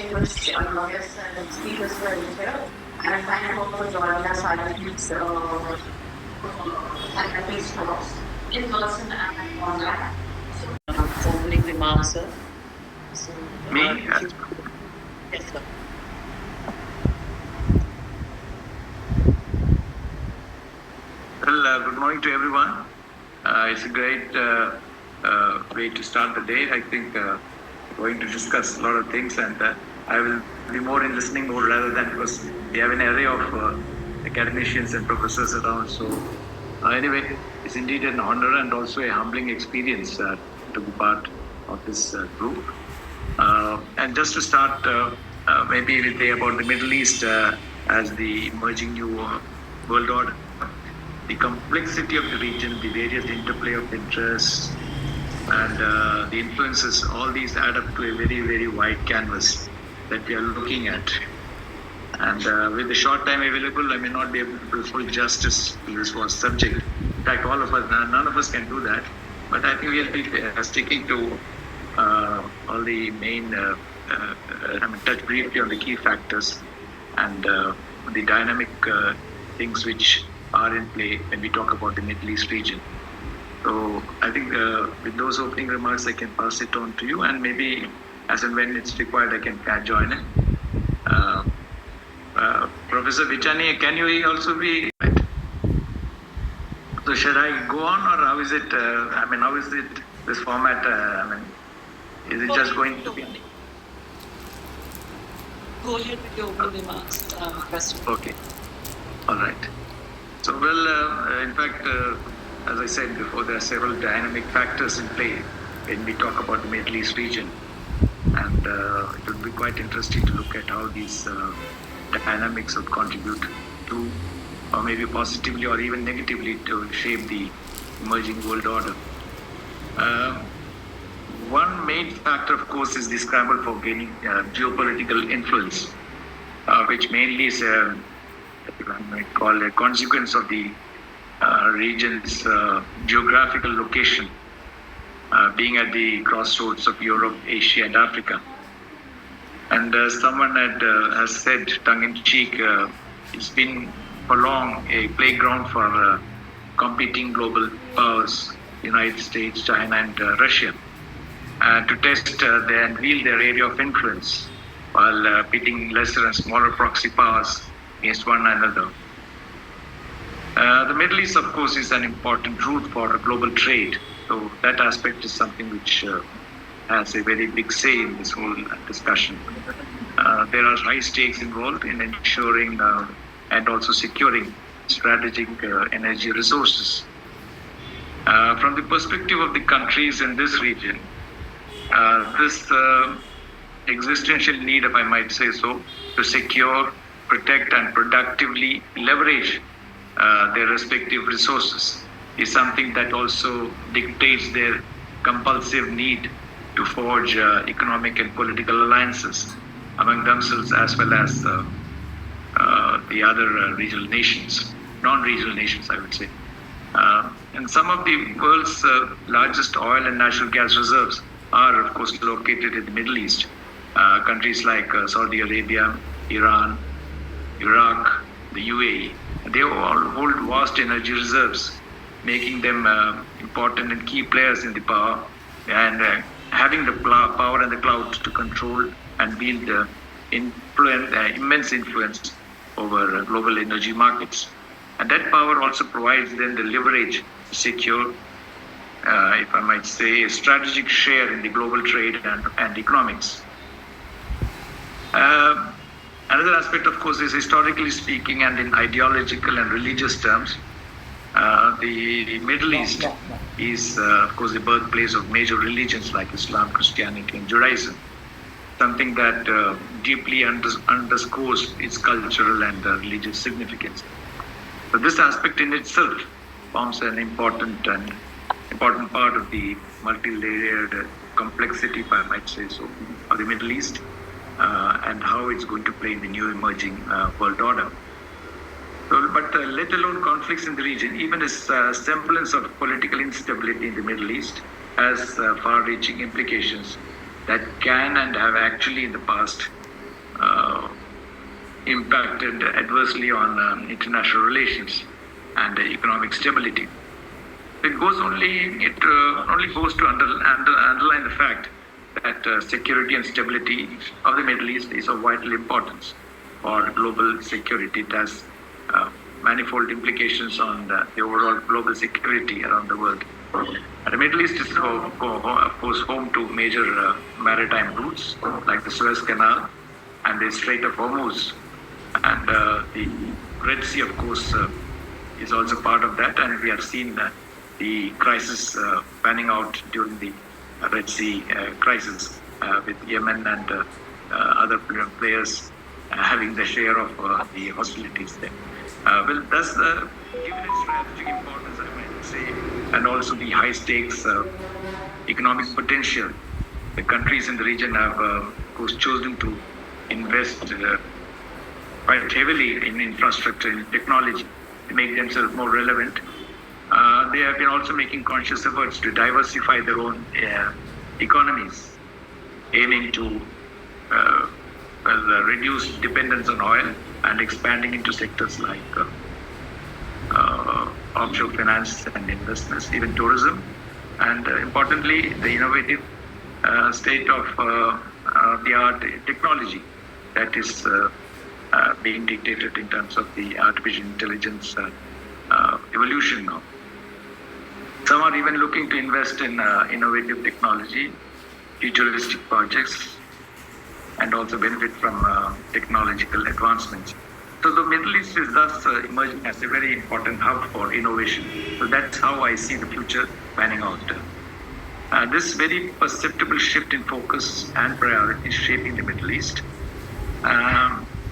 distinguished guests and speakers were here. And thank you all for joining us at these CyberPeace talks in person and online. Opening remarks, sir. So, Me? Yes, sir. Well, good morning to everyone. It's a great way to start the day. I think we're going to discuss a lot of things, and I will be more in listening mode rather than, because we have an array of academicians and professors around. So anyway, it's indeed an honor and also a humbling experience to be part of this group. And just to start, maybe we'll say about the Middle East as the emerging new world order. The complexity of the region, the various interplay of interests, and the influences, all these add up to a very, very wide canvas that we are looking at. And with the short time available, I may not be able to do full justice to this vast subject. In fact, all of us, none of us can do that. But I think we'll be sticking to all the main, touch briefly on the key factors and the dynamic things which are in play when we talk about the Middle East region. So I think with those opening remarks, I can pass it on to you, and maybe as and when it's required, I can join in. Professor Vichani, can you also be? So should I go on, or how is it? How is it this format? Is it just going to be? Go ahead with your opening remarks, President. Okay. All right. So, well, in fact, as I said before, there are several dynamic factors in play when we talk about the Middle East region. And it would be quite interesting to look at how these dynamics would contribute to, or maybe positively or even negatively, to shape the emerging world order. One main factor, of course, is the scramble for gaining geopolitical influence, which mainly is I might call a consequence of the region's geographical location, being at the crossroads of Europe, Asia, and Africa. And someone has said, tongue-in-cheek, it's been for long a playground for competing global powers, United States, China, and Russia, to test and wield their area of influence while pitting lesser and smaller proxy powers against one another. The Middle East, of course, is an important route for global trade. So that aspect is something which has a very big say in this whole discussion. There are high stakes involved in ensuring and also securing strategic energy resources. From the perspective of the countries in this region, this existential need, if I might say so, to secure, protect, and productively leverage their respective resources is something that also dictates their compulsive need to forge economic and political alliances among themselves, as well as the other regional nations, non-regional nations, I would say. And some of the world's largest oil and natural gas reserves are, of course, located in the Middle East. Countries like Saudi Arabia, Iran, Iraq, the UAE, they all hold vast energy reserves, making them important and key players in the power, and having the power and the clout to control and wield immense influence over global energy markets. And that power also provides them the leverage to secure, if I might say, a strategic share in the global trade and economics. Another aspect, of course, is historically speaking and in ideological and religious terms, the Middle East is, of course, the birthplace of major religions like Islam, Christianity, and Judaism, something that deeply underscores its cultural and religious significance. So this aspect in itself forms an important part of the multi-layered complexity, if I might say so, of the Middle East, and how it's going to play in the new emerging world order. So, but let alone conflicts in the region, even a semblance of political instability in the Middle East has far-reaching implications that can and have actually in the past impacted adversely on international relations and economic stability. It only goes to underline the fact that security and stability of the Middle East is of vital importance for global security. It has manifold implications on the overall global security around the world. The Middle East is, of course, home to major maritime routes like the Suez Canal and the Strait of Hormuz. And the Red Sea, of course, is also part of that. And we have seen the crisis panning out during the Red Sea crisis with Yemen and other players having the share of the hostilities there. Well, thus, given its strategic importance, I might say, and also the high stakes economic potential, the countries in the region have, of course, chosen to invest quite heavily in infrastructure and technology to make themselves more relevant. They have been also making conscious efforts to diversify their own economies, aiming to reduce dependence on oil and expanding into sectors like offshore finance and investments, even tourism, and importantly, the innovative state-of-the-art technology that is being dictated in terms of the artificial intelligence evolution now. Some are even looking to invest in innovative technology, futuristic projects, and also benefit from technological advancements. So the Middle East is thus emerging as a very important hub for innovation. So that's how I see the future panning out. This very perceptible shift in focus and priorities shaping the Middle East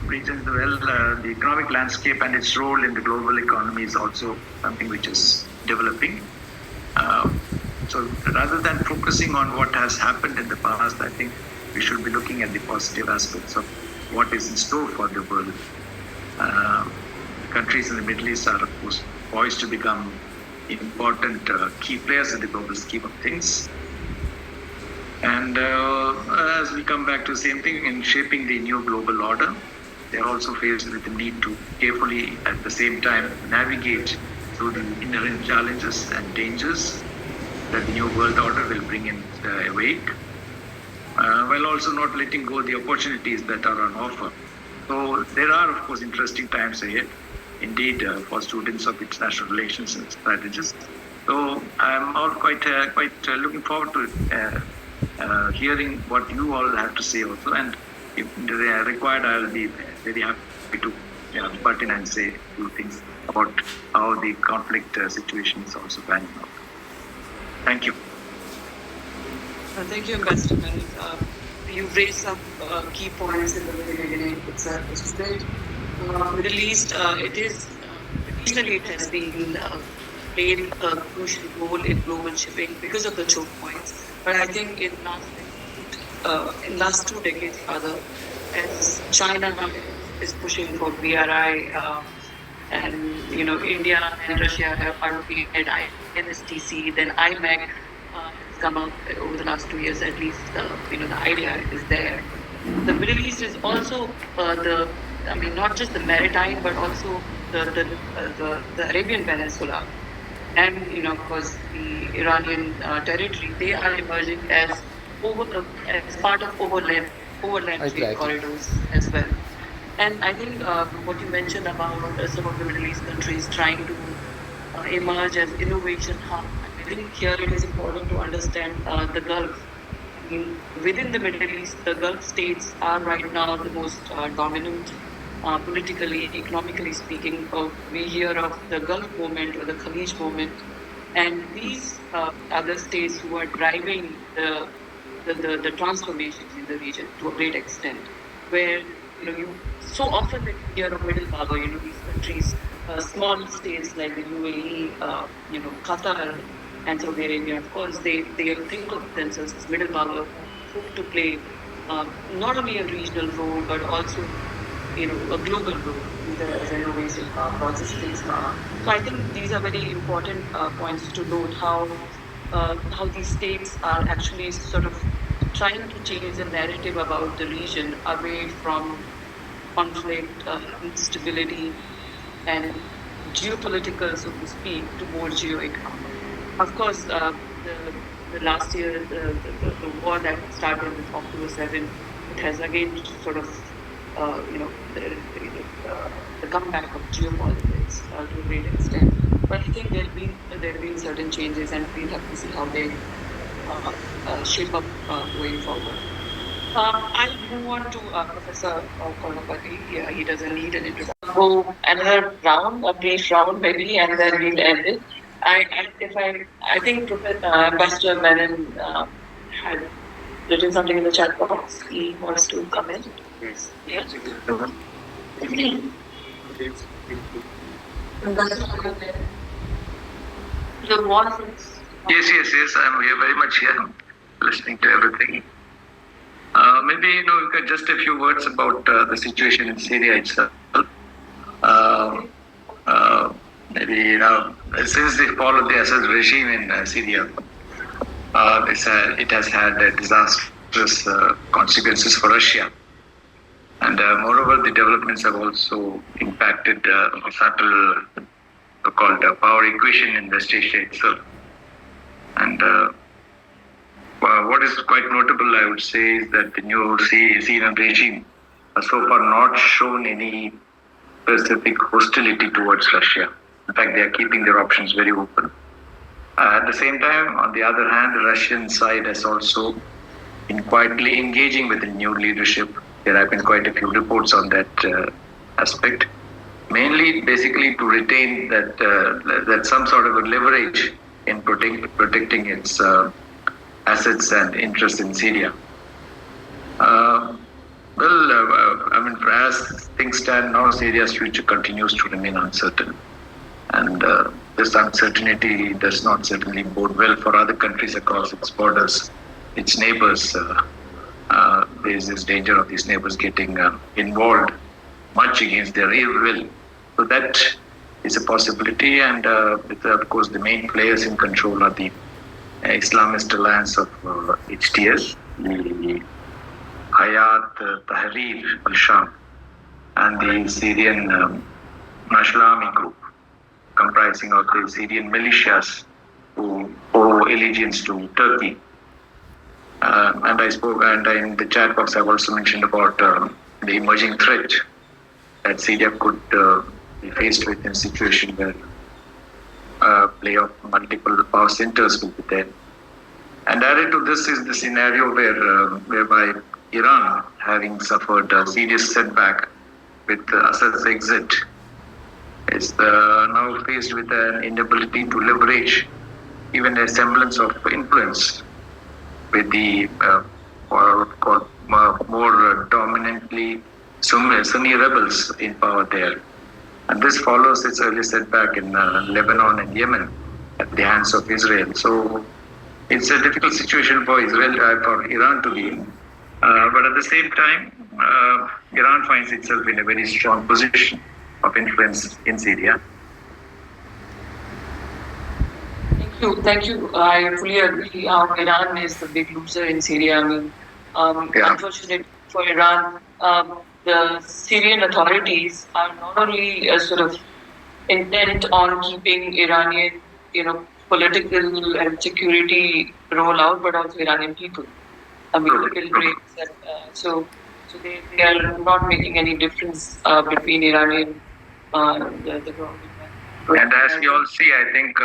region well. The economic landscape and its role in the global economy is also something which is developing. So rather than focusing on what has happened in the past, I think we should be looking at the positive aspects of what is in store for the world. Countries in the Middle East are, of course, poised to become important key players in the global scheme of things. And as we come back to the same thing, in shaping the new global order, they are also faced with the need to carefully, at the same time, navigate through the inherent challenges and dangers that the new world order will bring in wake, while also not letting go the opportunities that are on offer. So there are, of course, interesting times ahead, indeed, for students of international relations and strategists. So I'm all quite looking forward to hearing what you all have to say also, and if required, I'll be very happy to butt in and say a few things about how the conflict situation is also panning out. Thank you. Thank you, Ambassador Malik. You've raised some key points in the very beginning itself, which is great. Middle East, traditionally it has been played a crucial role in global shipping because of the choke points. But I think in last 2 decades, rather, as China is pushing for BRI, and India and Russia are looking at INSTC, then IMEC has come up over the last 2 years at least. The idea is there. The Middle East is also not just the maritime, but also the Arabian Peninsula, and of course the Iranian territory. They are emerging as part of overland trade corridors as well. And I think what you mentioned about some of the Middle East countries trying to emerge as innovation hub, I think here it is important to understand the Gulf. Within the Middle East, the Gulf states are right now the most dominant politically, economically speaking. We hear of the Gulf movement or the Khalij movement, and these other states who are driving the transformations in the region to a great extent, where you so often hear of middle power, these countries, small states like the UAE, Qatar and Saudi Arabia, of course, they think of themselves as middle power, to play not only a regional role but also a global role in the innovation processes. So I think these are very important points to note, how these states are actually sort of trying to change the narrative about the region away from conflict, instability, and geopolitical, so to speak, to more geo-economic. Of course, the last year, the war that started with October 7, it has again sort of, the comeback of geopolitics to a great extent. But I think there have been certain changes, and we'll have to see how they shape up going forward. I'll move on to Professor Konapati. Yeah, he doesn't need an introduction. Go another round, a brief round maybe, and then we'll end it. I think Ambassador Menon had written something in the chat box. He wants to comment. Yes. Yeah. The voice. Yes. I'm here, very much here, listening to everything. Maybe you could just a few words about the situation in Syria itself. Maybe since they followed the Assad regime in Syria, it has had disastrous consequences for Russia. And moreover, the developments have also impacted the subtle so-called power equation in West Asia itself. And what is quite notable, I would say, is that the new Syrian regime has so far not shown any specific hostility towards Russia. In fact, they are keeping their options very open. At the same time, on the other hand, the Russian side has also been quietly engaging with the new leadership. There have been quite a few reports on that aspect, mainly basically to retain that some sort of a leverage in protecting its assets and interests in Syria. As things stand now, Syria's future continues to remain uncertain. And this uncertainty does not certainly bode well for other countries across its borders, its neighbors. There is this danger of these neighbors getting involved much against their ill will. So that is a possibility. And of course, the main players in control are the Islamist alliance of HTS, the Hayat Tahrir al-Sham, and the Syrian National Army Group, comprising of the Syrian militias who owe allegiance to Turkey. And in the chat box, I've also mentioned about the emerging threat that Syria could be faced with in a situation where play of multiple power centers will be there. And added to this is the scenario whereby Iran, having suffered a serious setback with Assad's exit, is now faced with an inability to leverage even a semblance of influence with the more dominantly Sunni rebels in power there. And this follows its early setback in Lebanon and Yemen at the hands of Israel. So it's a difficult situation for Iran to be in. But at the same time, Iran finds itself in a very strong position of influence in Syria. Thank you. I fully agree. Iran is the big loser in Syria. Unfortunately for Iran, the Syrian authorities are not only sort of intent on keeping Iranian, political and security rollout, but also Iranian people. So they are not making any difference between Iranian the government. And as we all see, I think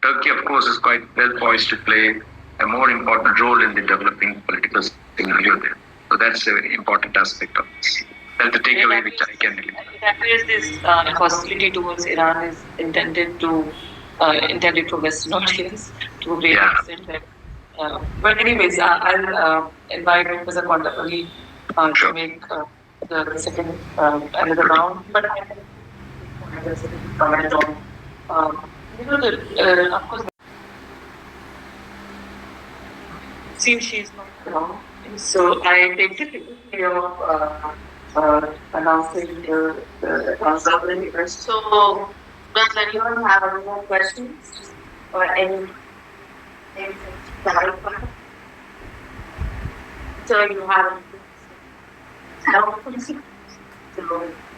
Turkey, of course, is quite well poised to play a more important role in the developing political scenario there. So that's an important aspect of this. That's the takeaway which I can deliver. It appears this hostility towards Iran is intended for Western audience to a great extent. But anyways, I'll invite Professor Konapati to make the second another round. But I think comment on of course, seems she's not around. So I take the liberty of announcing the answer. So does anyone have any more questions or anything to clarify? So you have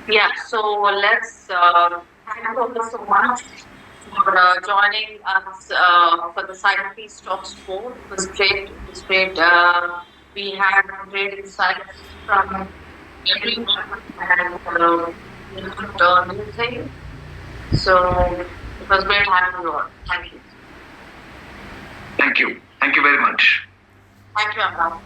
Yeah, so let's thank you so much for joining us for the CyberPeace Talks 4. It was great. It was great. We had great insights from everyone and new thing. So it was great having you all. Thank you. Thank you. Thank you very much. Thank you, Amma.